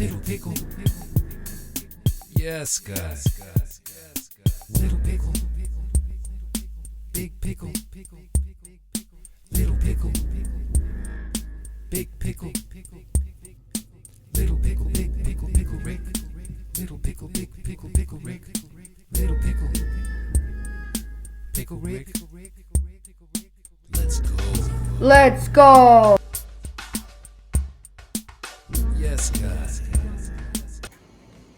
Little pickle. Yes, guys. Little pickle. Big pickle. Little pickle. Big pickle. Little pickle, big pickle, pickle Rick. Little pickle, big pickle, pickle Rick. Little pickle, pickle Rick. Let's go. Let's go! Yes, guys.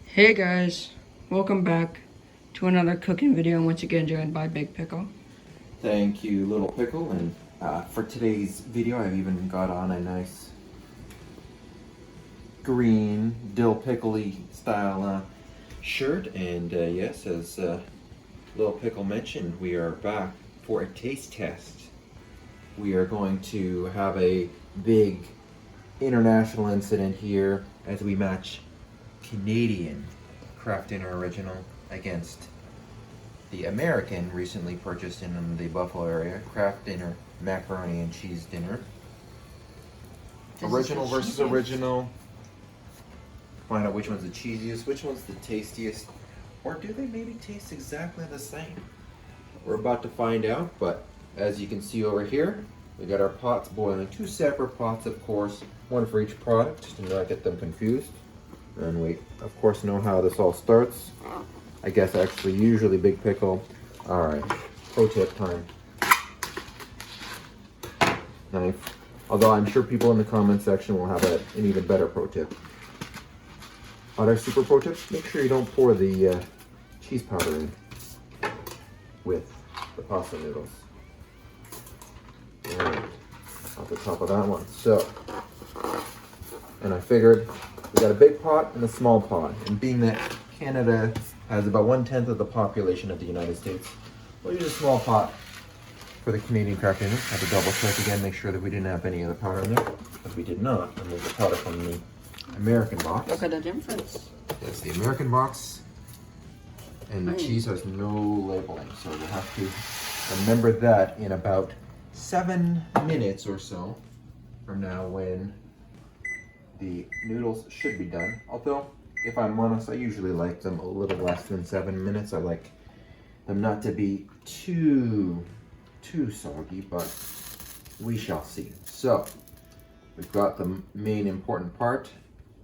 Hey guys, welcome back to another cooking video, and once again joined by Big Pickle. Thank you, Little Pickle, and for today's video I've even got on a nice green dill pickly style shirt, and yes, as Little Pickle mentioned, we are back for a taste test. We are going to have a big international incident here as we match Canadian Kraft Dinner original against the American, recently purchased in the Buffalo area, Kraft Dinner Macaroni and Cheese Dinner. Original versus original. Find out which one's the cheesiest, which one's the tastiest, or do they maybe taste exactly the same? We're about to find out, but as you can see over here, we got our pots boiling. Two separate pots, of course, one for each product, just to not get them confused. And we, of course, know how this all starts. I guess actually, usually Big Pickle. All right, pro tip time. Knife. Although I'm sure people in the comment section will have an even better pro tip. Other super pro tip, make sure you don't pour the cheese powder in with the pasta noodles. Alright, off the top of that one. So, and I figured we got a big pot and a small pot, and being that Canada has about 1/10 of the population of the United States, we'll use a small pot for the Canadian Kraft Dinner. I had to double check again, make sure that we didn't have any other powder in there, but we did not. And there's the powder from the American box. Look at the difference. That's the American box, and the cheese has no labeling, so we'll have to remember that in about 7 minutes or so from now, when the noodles should be done. Although, if I'm honest, I usually like them a little less than 7 minutes. I like them not to be too soggy, but we shall see. So, we've got the main important part.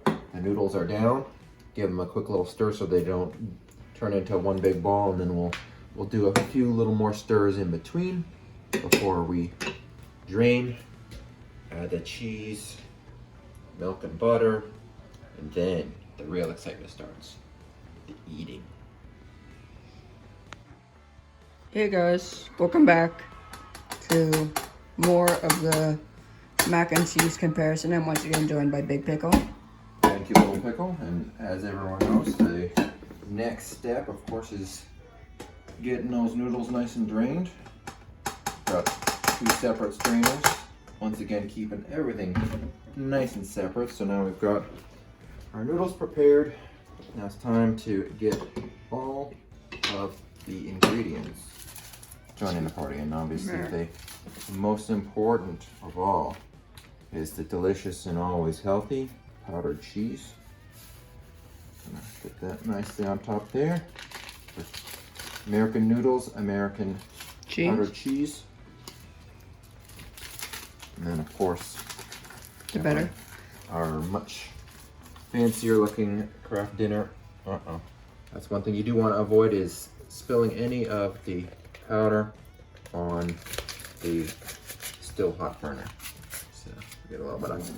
The noodles are down. Give them a quick little stir so they don't turn into one big ball, and then we'll do a few little more stirs in between before we drain, add the cheese, milk and butter, and then the real excitement starts, the eating. Hey guys, welcome back to more of the mac and cheese comparison, and once again joined by Big Pickle. Thank you, Little Pickle, and as everyone knows, the next step, of course, is getting those noodles nice and drained. Got 2 separate strainers. Once again, keeping everything nice and separate. So now we've got our noodles prepared. Now it's time to get all of the ingredients joining the party. And obviously, the most important of all is the delicious and always healthy powdered cheese. Gonna get that nicely on top there. American noodles, American powdered cheese. And then, of course, The better. Our much fancier looking Kraft Dinner. That's one thing you do want to avoid, is spilling any of the powder on the still hot burner. So get a little bit of.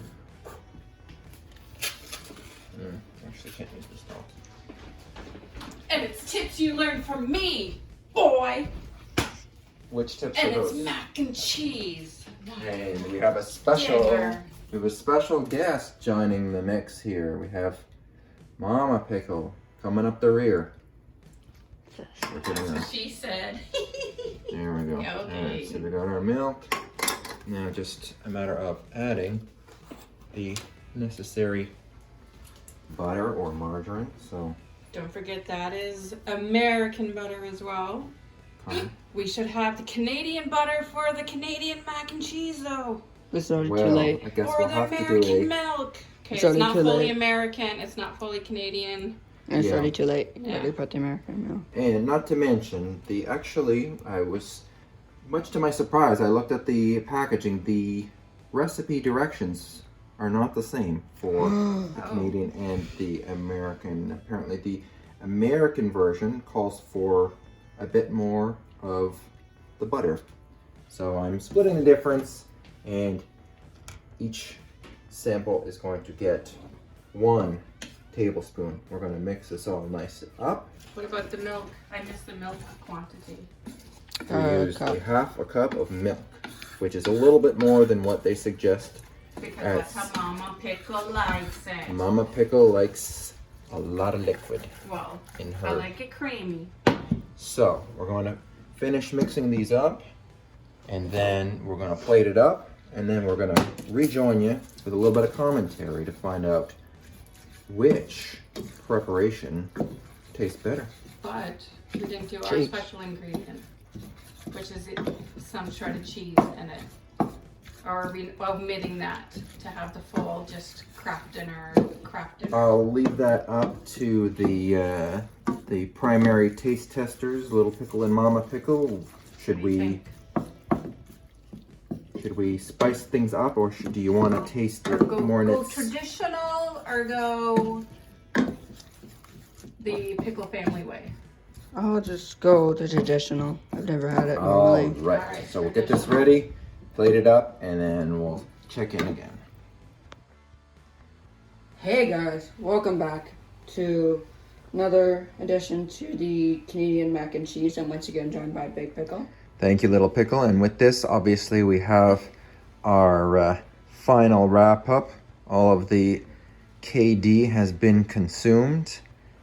Actually, can't use this now. And it's tips you learned from me, boy. Which tips and are those? And it's mac and cheese. And we have a special. Dinner. We have a special guest joining the mix here. We have Mama Pickle coming up the rear. That's what she said. There we go. Okay. Alright, so we got our milk. Now just a matter of adding the necessary butter or margarine. So Don't forget that is American butter as well. We should have the Canadian butter for the Canadian mac and cheese though. It's already well, too late. I guess Or we'll the have to American do milk. Okay, It's it's already not too fully late. American. It's not fully Canadian. And it's Yeah. already too late. Yeah. Already put the American milk. And not to mention, I was, much to my surprise, I looked at the packaging. The recipe directions are not the same for the Canadian and the American. Apparently, the American version calls for a bit more of the butter. So I'm splitting the difference, and each sample is going to get 1 tablespoon. We're going to mix this all nice up. What about the milk? I missed the milk quantity. We use a half a cup of milk, which is a little bit more than what they suggest. Because that's how Mama Pickle likes it. Mama Pickle likes a lot of liquid Well, in I her. like it creamy. So we're going to finish mixing these up, and then we're going to plate it up, and then we're going to rejoin you with a little bit of commentary to find out which preparation tastes better. But we didn't do our Cheese. special ingredient, which is some shredded cheese in it. Or are we omitting that to have the full just Kraft Dinner? I'll leave that up to the primary taste testers, Little Pickle and Mama Pickle. Should What do you we spice things up, or do you want to taste Or it go, more in go its... traditional or go the Pickle family way? I'll just go the traditional. I've never had it All normally. right. Alright, So we'll get this ready, plate it up, and then we'll check in again. Hey guys, welcome back to another addition to the Canadian Mac and Cheese. I'm once again joined by Big Pickle. Thank you, Little Pickle. And with this, obviously, we have our final wrap up. All of the KD has been consumed,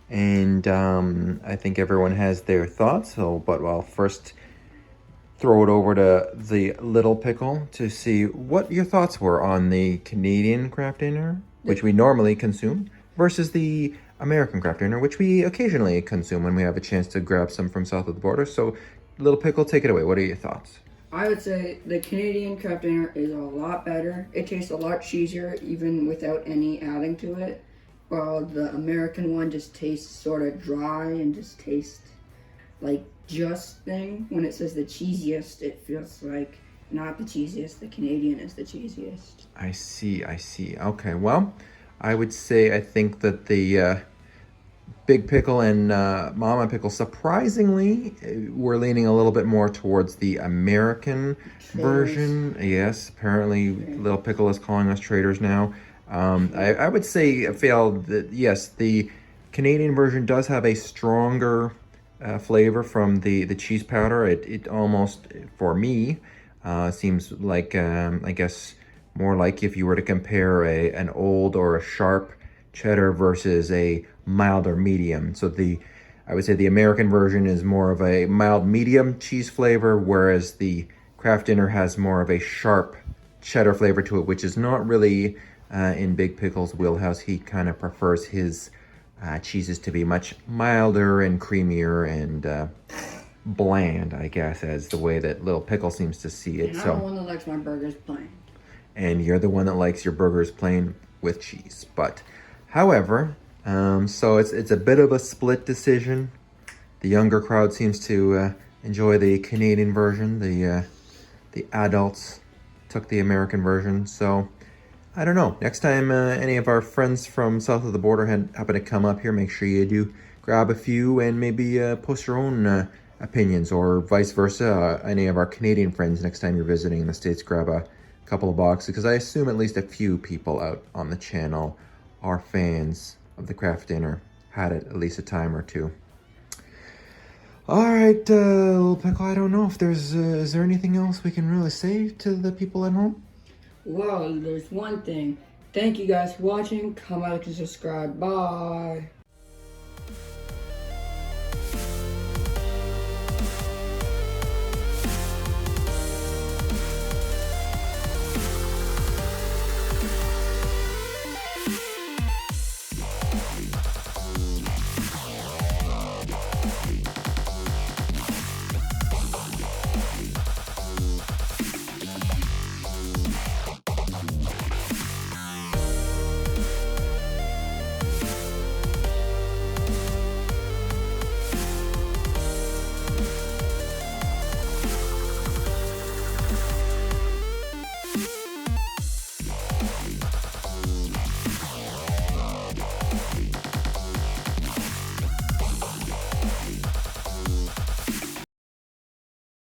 and I think everyone has their thoughts. But I'll first throw it over to the Little Pickle to see what your thoughts were on the Canadian Kraft Dinner, which we normally consume, versus the American Kraft Dinner, which we occasionally consume when we have a chance to grab some from south of the border. So, Little Pickle, take it away. What are your thoughts? I would say the Canadian Kraft Dinner is a lot better. It tastes a lot cheesier even without any adding to it. While the American one just tastes sort of dry and just tastes like just thing. When it says the cheesiest, it feels like not the cheesiest. The Canadian is the cheesiest. I see. Okay, well, I would say I think that the Big Pickle and Mama Pickle, surprisingly, we're leaning a little bit more towards the American version. Yes, apparently Little Pickle is calling us traitors now. I would say, Phil, that yes, the Canadian version does have a stronger flavor from the cheese powder. It almost, for me, seems like, I guess, more like if you were to compare an old or a sharp cheddar versus a mild or medium. So I would say the American version is more of a mild medium cheese flavor, whereas the Kraft Dinner has more of a sharp cheddar flavor to it, which is not really in Big Pickle's wheelhouse. He kind of prefers his cheeses to be much milder and creamier and bland, I guess, as the way that Little Pickle seems to see it. And I'm the one that likes my burgers plain. And you're the one that likes your burgers plain with cheese. But, however, so it's a bit of a split decision. The younger crowd seems to enjoy the Canadian version. The adults took the American version. So, I don't know. Next time any of our friends from south of the border happen to come up here, make sure you do grab a few and maybe post your own opinions, or vice versa. Any of our Canadian friends, next time you're visiting in the States, grab a couple of boxes, because I assume at least a few people out on the channel are fans of the Kraft Dinner, had it at least a time or two. All right, Little Pickle, I don't know if is there anything else we can really say to the people at home? Well, there's one thing. Thank you guys for watching. Come out and subscribe. Bye.